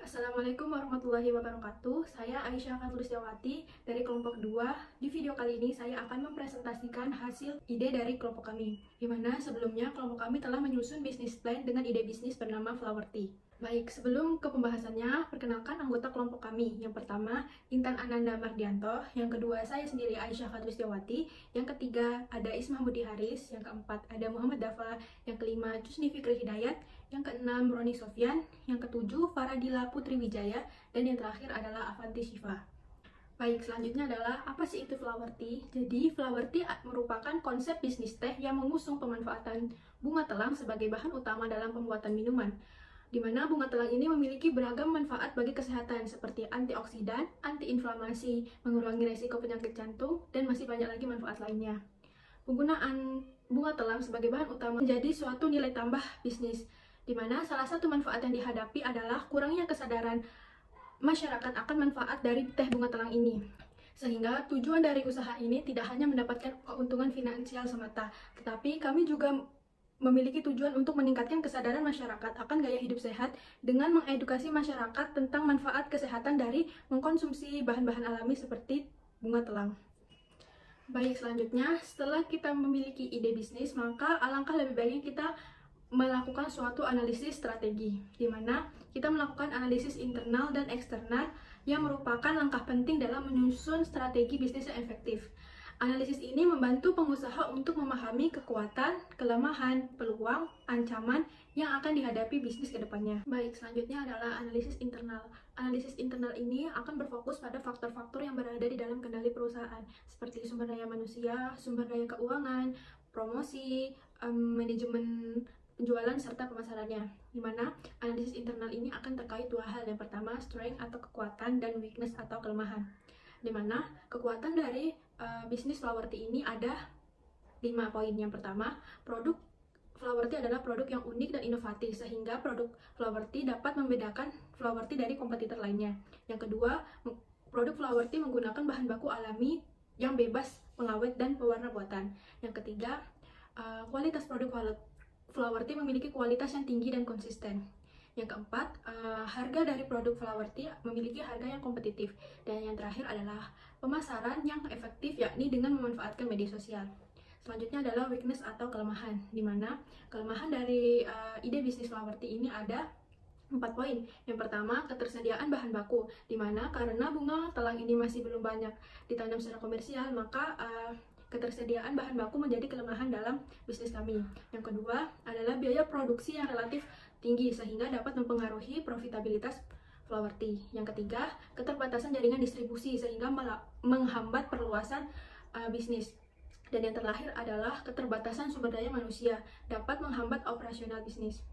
Assalamualaikum warahmatullahi wabarakatuh. Saya Aisyah Khatulistiawati dari kelompok 2. Di video kali ini saya akan mempresentasikan hasil ide dari kelompok kami, di mana sebelumnya kelompok kami telah menyusun bisnis plan dengan ide bisnis bernama Flower Tea. Baik, sebelum ke pembahasannya, perkenalkan anggota kelompok kami. Yang pertama, Intan Ananda Mardianto. Yang kedua, saya sendiri Aisyah Khatulistiawati. Yang ketiga, ada Ismah Budi Haris. Yang keempat, ada Muhammad Dafa. Yang kelima, Cusni Fikri Hidayat. Yang keenam, Roni Sofyan. Yang ketujuh, Faradila Putri Wijaya. Dan yang terakhir adalah Avanti Syifa. Baik, selanjutnya adalah apa sih itu Flower Tea? Jadi, Flower Tea merupakan konsep bisnis teh yang mengusung pemanfaatan bunga telang sebagai bahan utama dalam pembuatan minuman, di mana bunga telang ini memiliki beragam manfaat bagi kesehatan seperti antioksidan, antiinflamasi, mengurangi resiko penyakit jantung, dan masih banyak lagi manfaat lainnya. Penggunaan bunga telang sebagai bahan utama menjadi suatu nilai tambah bisnis, di mana salah satu manfaat yang dihadapi adalah kurangnya kesadaran masyarakat akan manfaat dari teh bunga telang ini. Sehingga tujuan dari usaha ini tidak hanya mendapatkan keuntungan finansial semata, tetapi kami juga memiliki tujuan untuk meningkatkan kesadaran masyarakat akan gaya hidup sehat dengan mengedukasi masyarakat tentang manfaat kesehatan dari mengkonsumsi bahan-bahan alami seperti bunga telang. Baik, selanjutnya setelah kita memiliki ide bisnis, maka alangkah lebih baiknya kita melakukan suatu analisis strategi, di mana kita melakukan analisis internal dan eksternal yang merupakan langkah penting dalam menyusun strategi bisnis yang efektif. Analisis ini membantu pengusaha untuk memahami kekuatan, kelemahan, peluang, ancaman yang akan dihadapi bisnis ke depannya. Baik, selanjutnya adalah analisis internal. Analisis internal ini akan berfokus pada faktor-faktor yang berada di dalam kendali perusahaan, seperti sumber daya manusia, sumber daya keuangan, promosi, manajemen penjualan, serta pemasarannya. Di mana analisis internal ini akan terkait dua hal. Yang pertama, strength atau kekuatan, dan weakness atau kelemahan. Di mana kekuatan dari bisnis Flower Tea ini ada 5 poin. Yang pertama, produk Flower Tea adalah produk yang unik dan inovatif, sehingga produk Flower Tea dapat membedakan Flower Tea dari kompetitor lainnya. Yang kedua, produk Flower Tea menggunakan bahan baku alami yang bebas pengawet dan pewarna buatan. Yang ketiga, kualitas produk Flower Tea memiliki kualitas yang tinggi dan konsisten. Yang keempat, harga dari produk Flower Tea memiliki harga yang kompetitif. Dan yang terakhir adalah pemasaran yang efektif, yakni dengan memanfaatkan media sosial. Selanjutnya adalah weakness atau kelemahan, di mana kelemahan dari ide bisnis Flower Tea ini ada 4 poin. Yang pertama, ketersediaan bahan baku, di mana karena bunga telang ini masih belum banyak ditanam secara komersial, maka ketersediaan bahan baku menjadi kelemahan dalam bisnis kami. Yang kedua adalah biaya produksi yang relatif tinggi, sehingga dapat mempengaruhi profitabilitas Flower Tea. Yang ketiga, keterbatasan jaringan distribusi, sehingga menghambat perluasan bisnis. Dan yang terakhir adalah keterbatasan sumber daya manusia, dapat menghambat operasional bisnis.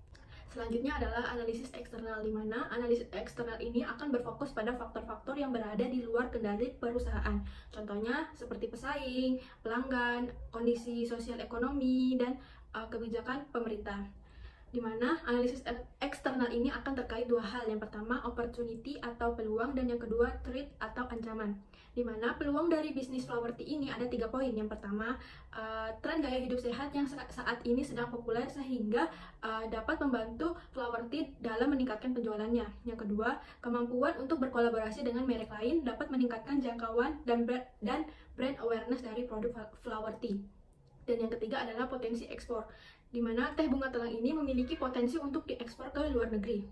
Selanjutnya adalah analisis eksternal, di mana analisis eksternal ini akan berfokus pada faktor-faktor yang berada di luar kendali perusahaan. Contohnya seperti pesaing, pelanggan, kondisi sosial ekonomi, dan kebijakan pemerintah. Di mana analisis eksternal ini akan terkait dua hal. Yang pertama, opportunity atau peluang, dan yang kedua, threat atau ancaman. Di mana peluang dari bisnis Flower Tea ini ada 3 poin. Yang pertama, tren gaya hidup sehat yang saat ini sedang populer, sehingga dapat membantu Flower Tea dalam meningkatkan penjualannya. Yang kedua, kemampuan untuk berkolaborasi dengan merek lain dapat meningkatkan jangkauan dan brand awareness dari produk Flower Tea. Dan yang ketiga adalah potensi ekspor, di mana teh bunga telang ini memiliki potensi untuk diekspor ke luar negeri.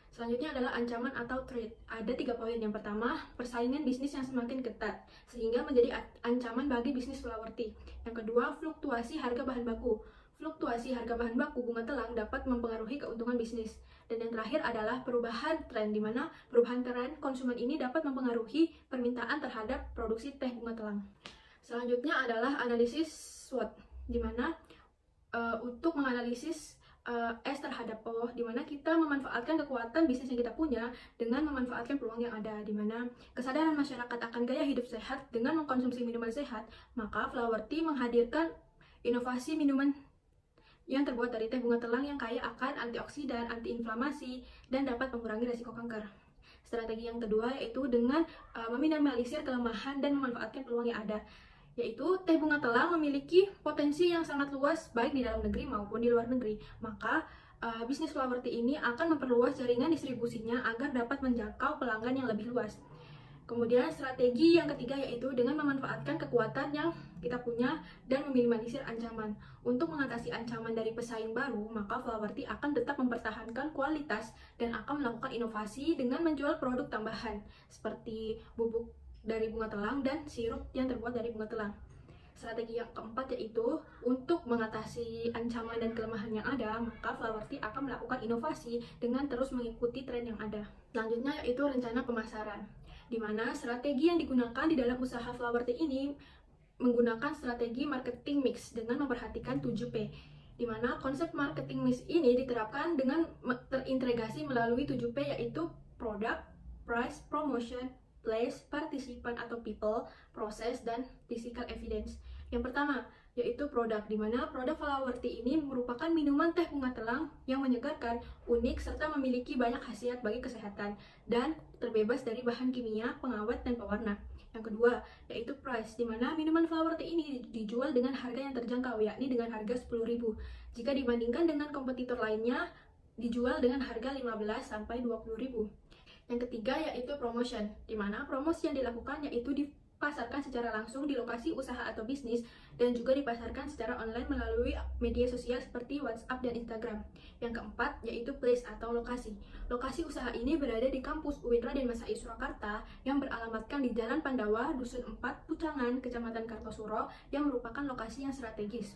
Selanjutnya adalah ancaman atau threat. Ada 3 poin. Yang pertama, persaingan bisnis yang semakin ketat, sehingga menjadi ancaman bagi bisnis Flower Tea. Yang kedua, fluktuasi harga bahan baku. Fluktuasi harga bahan baku bunga telang dapat mempengaruhi keuntungan bisnis. Dan yang terakhir adalah perubahan tren, di mana perubahan tren konsumen ini dapat mempengaruhi permintaan terhadap produksi teh bunga telang. Selanjutnya adalah analisis SWOT, di mana untuk menganalisis S terhadap O, di mana kita memanfaatkan kekuatan bisnis yang kita punya dengan memanfaatkan peluang yang ada, di mana kesadaran masyarakat akan gaya hidup sehat dengan mengkonsumsi minuman sehat, maka Flower Tea menghadirkan inovasi minuman yang terbuat dari teh bunga telang yang kaya akan antioksidan, antiinflamasi, dan dapat mengurangi resiko kanker. Strategi yang kedua yaitu dengan meminimalisir kelemahan dan memanfaatkan peluang yang ada, yaitu teh bunga telang memiliki potensi yang sangat luas baik di dalam negeri maupun di luar negeri. Maka bisnis flower tea ini akan memperluas jaringan distribusinya agar dapat menjangkau pelanggan yang lebih luas. Kemudian strategi yang ketiga yaitu dengan memanfaatkan kekuatan yang kita punya dan meminimalisir ancaman. Untuk mengatasi ancaman dari pesaing baru, maka flower tea akan tetap mempertahankan kualitas dan akan melakukan inovasi dengan menjual produk tambahan seperti bubuk dari bunga telang dan sirup yang terbuat dari bunga telang. Strategi yang keempat yaitu untuk mengatasi ancaman dan kelemahan yang ada, maka flower tea akan melakukan inovasi dengan terus mengikuti tren yang ada. Selanjutnya yaitu rencana pemasaran, di mana strategi yang digunakan di dalam usaha flower tea ini menggunakan strategi marketing mix dengan memperhatikan 7P, di mana konsep marketing mix ini diterapkan dengan terintegrasi melalui 7P yaitu product, price, promotion, place, participant atau people, proses, dan physical evidence. Yang pertama yaitu produk, di mana produk flower tea ini merupakan minuman teh bunga telang yang menyegarkan, unik, serta memiliki banyak khasiat bagi kesehatan dan terbebas dari bahan kimia, pengawet, dan pewarna. Yang kedua yaitu price, di mana minuman flower tea ini dijual dengan harga yang terjangkau, yakni dengan harga 10.000. Jika dibandingkan dengan kompetitor lainnya, dijual dengan harga 15-20.000. Yang ketiga yaitu promotion, di mana promosi yang dilakukan yaitu dipasarkan secara langsung di lokasi usaha atau bisnis dan juga dipasarkan secara online melalui media sosial seperti WhatsApp dan Instagram. Yang keempat yaitu place atau lokasi. Lokasi usaha ini berada di kampus UIN Raden Masai Surakarta yang beralamatkan di Jalan Pandawa, Dusun 4, Pucangan, Kecamatan Kartosuro, yang merupakan lokasi yang strategis.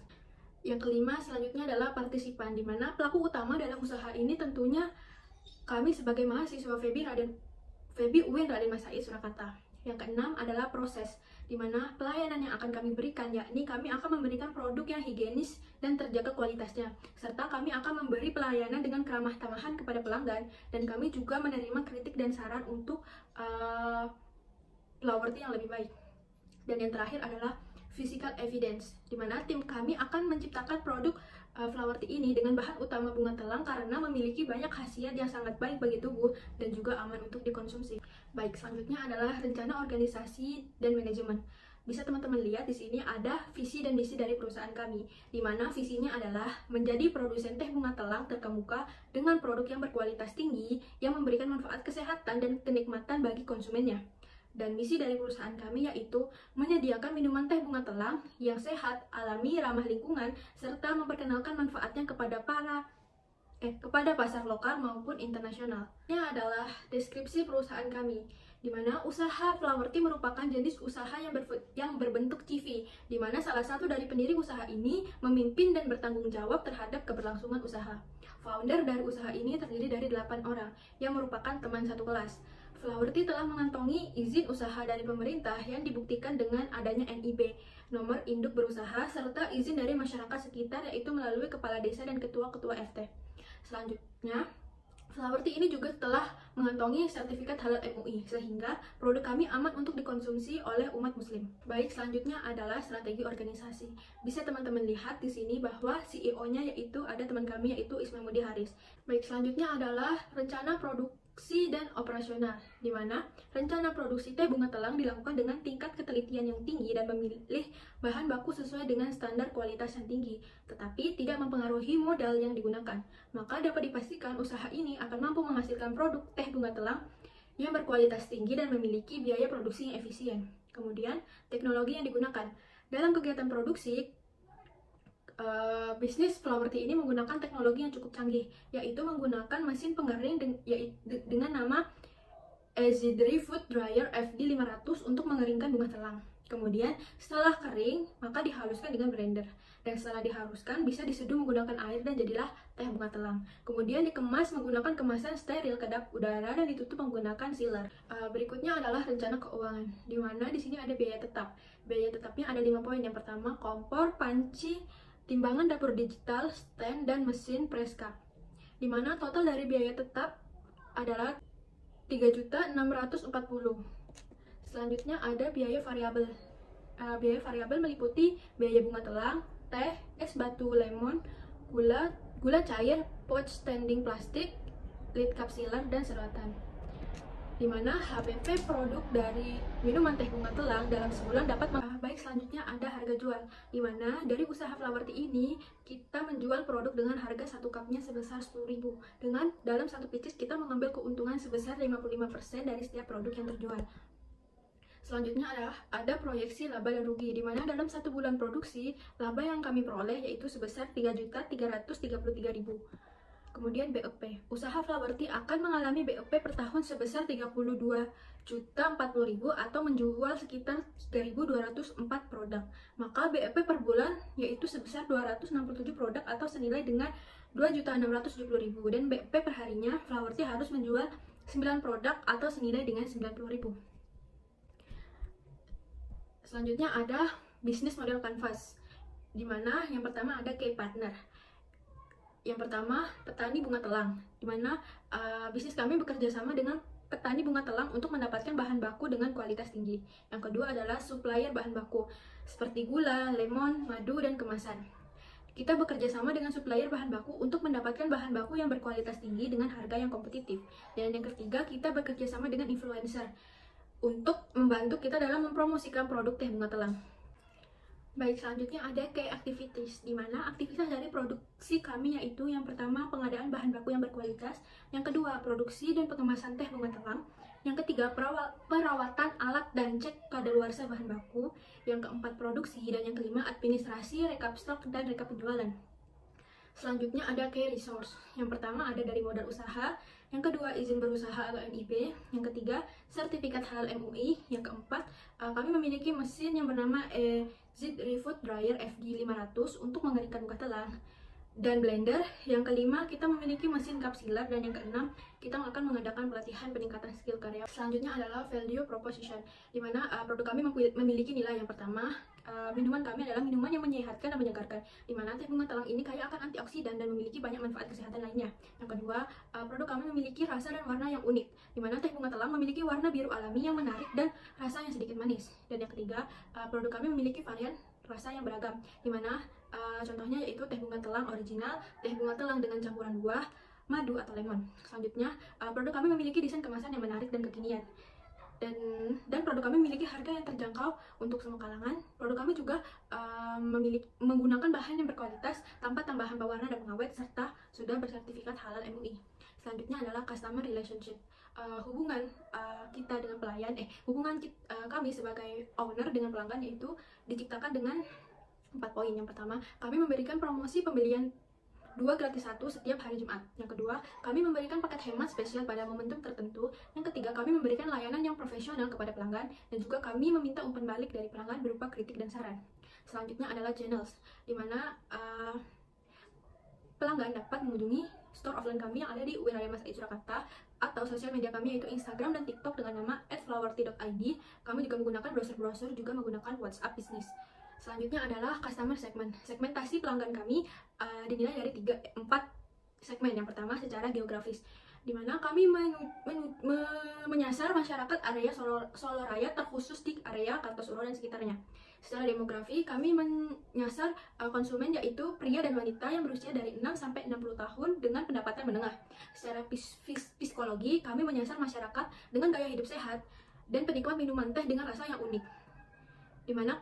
Yang kelima selanjutnya adalah partisipan, di mana pelaku utama dalam usaha ini tentunya kami sebagai mahasiswa FEBI UIN Raden Masai Surakarta. Yang keenam adalah proses, di mana pelayanan yang akan kami berikan, yakni kami akan memberikan produk yang higienis dan terjaga kualitasnya, serta kami akan memberi pelayanan dengan keramah tamahan kepada pelanggan, dan kami juga menerima kritik dan saran untuk flower tea yang lebih baik. Dan yang terakhir adalah physical evidence, di mana tim kami akan menciptakan produk flower tea ini dengan bahan utama bunga telang karena memiliki banyak khasiat yang sangat baik bagi tubuh dan juga aman untuk dikonsumsi. Baik, selanjutnya adalah rencana organisasi dan manajemen. Bisa teman-teman lihat di sini ada visi dan misi dari perusahaan kami, di mana visinya adalah menjadi produsen teh bunga telang terkemuka dengan produk yang berkualitas tinggi yang memberikan manfaat kesehatan dan kenikmatan bagi konsumennya. Dan misi dari perusahaan kami yaitu menyediakan minuman teh bunga telang yang sehat, alami, ramah lingkungan, serta memperkenalkan manfaatnya kepada pasar lokal maupun internasional. Ini adalah deskripsi perusahaan kami, di mana usaha flower tea merupakan jenis usaha yang berbentuk CV, di mana salah satu dari pendiri usaha ini memimpin dan bertanggung jawab terhadap keberlangsungan usaha. Founder dari usaha ini terdiri dari 8 orang yang merupakan teman satu kelas. Flower tea telah mengantongi izin usaha dari pemerintah yang dibuktikan dengan adanya NIB, nomor induk berusaha, serta izin dari masyarakat sekitar yaitu melalui kepala desa dan ketua-ketua RT. Selanjutnya, flower tea ini juga telah mengantongi sertifikat halal MUI, sehingga produk kami aman untuk dikonsumsi oleh umat muslim. Baik, selanjutnya adalah strategi organisasi. Bisa teman-teman lihat di sini bahwa CEO-nya yaitu ada teman kami yaitu Ismail Haris. Baik, selanjutnya adalah rencana produksi dan operasional, di mana rencana produksi teh bunga telang dilakukan dengan tingkat ketelitian yang tinggi dan memilih bahan baku sesuai dengan standar kualitas yang tinggi, tetapi tidak mempengaruhi modal yang digunakan. Maka dapat dipastikan usaha ini akan mampu menghasilkan produk teh bunga telang yang berkualitas tinggi dan memiliki biaya produksi yang efisien. Kemudian, teknologi yang digunakan dalam kegiatan produksi. Bisnis flower tea ini menggunakan teknologi yang cukup canggih, yaitu menggunakan mesin pengering dengan nama Easy Food Dryer FD500 untuk mengeringkan bunga telang. Kemudian setelah kering, maka dihaluskan dengan blender, dan setelah dihaluskan bisa diseduh menggunakan air dan jadilah teh bunga telang. Kemudian dikemas menggunakan kemasan steril kedap udara dan ditutup menggunakan sealer. Berikutnya adalah rencana keuangan, di mana di sini ada biaya tetap. Biaya tetapnya ada 5 poin. Yang pertama, kompor, panci, timbangan dapur digital, stand, dan mesin press cup, di mana total dari biaya tetap adalah 3.640.000. Selanjutnya ada biaya variabel. Biaya variabel meliputi biaya bunga telang, teh, es batu lemon, gula cair, pouch standing plastik, lid cup sealer, dan sedotan. di mana HPP produk dari minuman teh bunga telang dalam sebulan dapat baik. Selanjutnya ada harga jual, di mana dari usaha Flower Tea ini kita menjual produk dengan harga satu cupnya sebesar 10.000. Dengan dalam satu pieces kita mengambil keuntungan sebesar 55% dari setiap produk yang terjual. Selanjutnya adalah ada proyeksi laba dan rugi, di mana dalam satu bulan produksi, laba yang kami peroleh yaitu sebesar 3.333.000. Kemudian BEP, usaha Flower Tea akan mengalami BEP per tahun sebesar 32.040.000 atau menjual sekitar 3.204 produk. Maka BEP per bulan yaitu sebesar 267 produk atau senilai dengan 2.670.000. Dan BEP per harinya Flower Tea harus menjual 9 produk atau senilai dengan 90.000. Selanjutnya ada bisnis model kanvas, di mana yang pertama ada key partner. Yang pertama, petani bunga telang, di mana bisnis kami bekerja sama dengan petani bunga telang untuk mendapatkan bahan baku dengan kualitas tinggi. Yang kedua adalah supplier bahan baku, seperti gula, lemon, madu, dan kemasan. Kita bekerja sama dengan supplier bahan baku untuk mendapatkan bahan baku yang berkualitas tinggi dengan harga yang kompetitif. Dan yang ketiga, kita bekerja sama dengan influencer untuk membantu kita dalam mempromosikan produk teh bunga telang. Baik, selanjutnya ada key activities, di mana aktivitas dari produksi kami yaitu yang pertama pengadaan bahan baku yang berkualitas, yang kedua produksi dan pengemasan teh bunga telang, yang ketiga perawatan alat dan cek kadaluarsa bahan baku, yang keempat produksi, dan yang kelima administrasi, rekap stok, dan rekap penjualan. Selanjutnya ada key resource. Yang pertama ada dari modal usaha, yang kedua izin berusaha atau MIB, yang ketiga sertifikat halal MUI, yang keempat kami memiliki mesin yang bernama ZIT Refood Dryer FD 500 untuk mengeringkan bunga telang, dan blender. Yang kelima kita memiliki mesin kapsiler, dan yang keenam kita akan mengadakan pelatihan peningkatan skill karya. Selanjutnya adalah value proposition, di mana produk kami memiliki nilai. Yang pertama, minuman kami adalah minuman yang menyehatkan dan menyegarkan, di mana teh bunga telang ini kaya akan antioksidan dan memiliki banyak manfaat kesehatan lainnya. Yang kedua, produk kami memiliki rasa dan warna yang unik, di mana teh bunga telang memiliki warna biru alami yang menarik dan rasa yang sedikit manis. Dan yang ketiga, produk kami memiliki varian rasa yang beragam, di mana contohnya yaitu teh bunga telang original, teh bunga telang dengan campuran buah, madu atau lemon. Selanjutnya, produk kami memiliki desain kemasan yang menarik dan kekinian. Dan produk kami memiliki harga yang terjangkau untuk semua kalangan. Produk kami juga menggunakan bahan yang berkualitas tanpa tambahan pewarna dan pengawet, serta sudah bersertifikat halal MUI. Selanjutnya adalah customer relationship. Hubungan kita dengan pelayan, kami sebagai owner dengan pelanggan yaitu diciptakan dengan 4 poin. Yang pertama, kami memberikan promosi pembelian 2 gratis 1 setiap hari Jumat. Yang kedua, kami memberikan paket hemat spesial pada momentum tertentu. Yang ketiga, kami memberikan layanan yang profesional kepada pelanggan, dan juga kami meminta umpan balik dari pelanggan berupa kritik dan saran. Selanjutnya adalah channels, di mana pelanggan dapat mengunjungi store offline kami yang ada di UIN Raden Mas Said Surakarta, atau sosial media kami yaitu Instagram dan TikTok dengan nama @flowertea.id. Kami juga menggunakan browser juga menggunakan WhatsApp Business. Selanjutnya adalah customer segment. Segmentasi pelanggan kami dinilai dari 4 segmen. Yang pertama secara geografis, di mana kami menyasar masyarakat area Solo Raya, terkhusus di area Kartosuro dan sekitarnya. Secara demografi, kami menyasar konsumen yaitu pria dan wanita yang berusia dari 6 sampai 60 tahun dengan pendapatan menengah. Secara psikologi, kami menyasar masyarakat dengan gaya hidup sehat dan penikmat minuman teh dengan rasa yang unik, di mana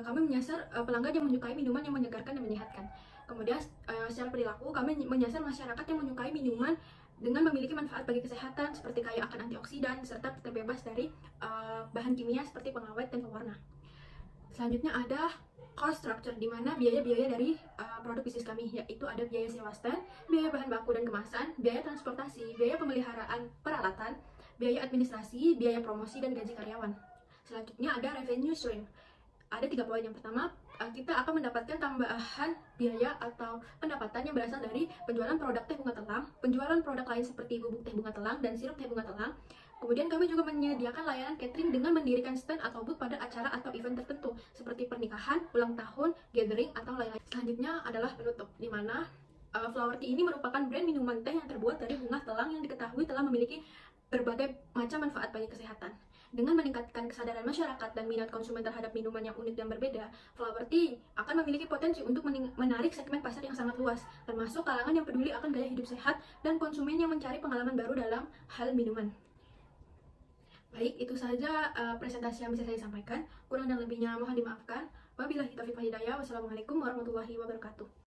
kami menyasar pelanggan yang menyukai minuman yang menyegarkan dan menyehatkan. Kemudian secara perilaku, kami menyasar masyarakat yang menyukai minuman dengan memiliki manfaat bagi kesehatan seperti kaya akan antioksidan serta terbebas dari bahan kimia seperti pengawet dan pewarna. Selanjutnya ada cost structure, di mana biaya-biaya dari produk bisnis kami yaitu ada biaya sewa stand, biaya bahan baku dan kemasan, biaya transportasi, biaya pemeliharaan peralatan, biaya administrasi, biaya promosi, dan gaji karyawan. Selanjutnya ada revenue stream. Ada 3 poin. Yang pertama, kita akan mendapatkan tambahan biaya atau pendapatan yang berasal dari penjualan produk teh bunga telang, penjualan produk lain seperti bubuk teh bunga telang dan sirup teh bunga telang. Kemudian kami juga menyediakan layanan catering dengan mendirikan stand atau booth pada acara atau event tertentu seperti pernikahan, ulang tahun, gathering, atau lain-lain. Selanjutnya adalah penutup, di mana Flower Tea ini merupakan brand minuman teh yang terbuat dari bunga telang yang diketahui telah memiliki berbagai macam manfaat bagi kesehatan. Dengan meningkatkan kesadaran masyarakat dan minat konsumen terhadap minuman yang unik dan berbeda, Flower Tea akan memiliki potensi untuk menarik segmen pasar yang sangat luas, termasuk kalangan yang peduli akan gaya hidup sehat dan konsumen yang mencari pengalaman baru dalam hal minuman. Baik, itu saja presentasi yang bisa saya sampaikan. Kurang dan lebihnya mohon dimaafkan. Wabillahi taufiq wal hidayah. Wassalamualaikum warahmatullahi wabarakatuh.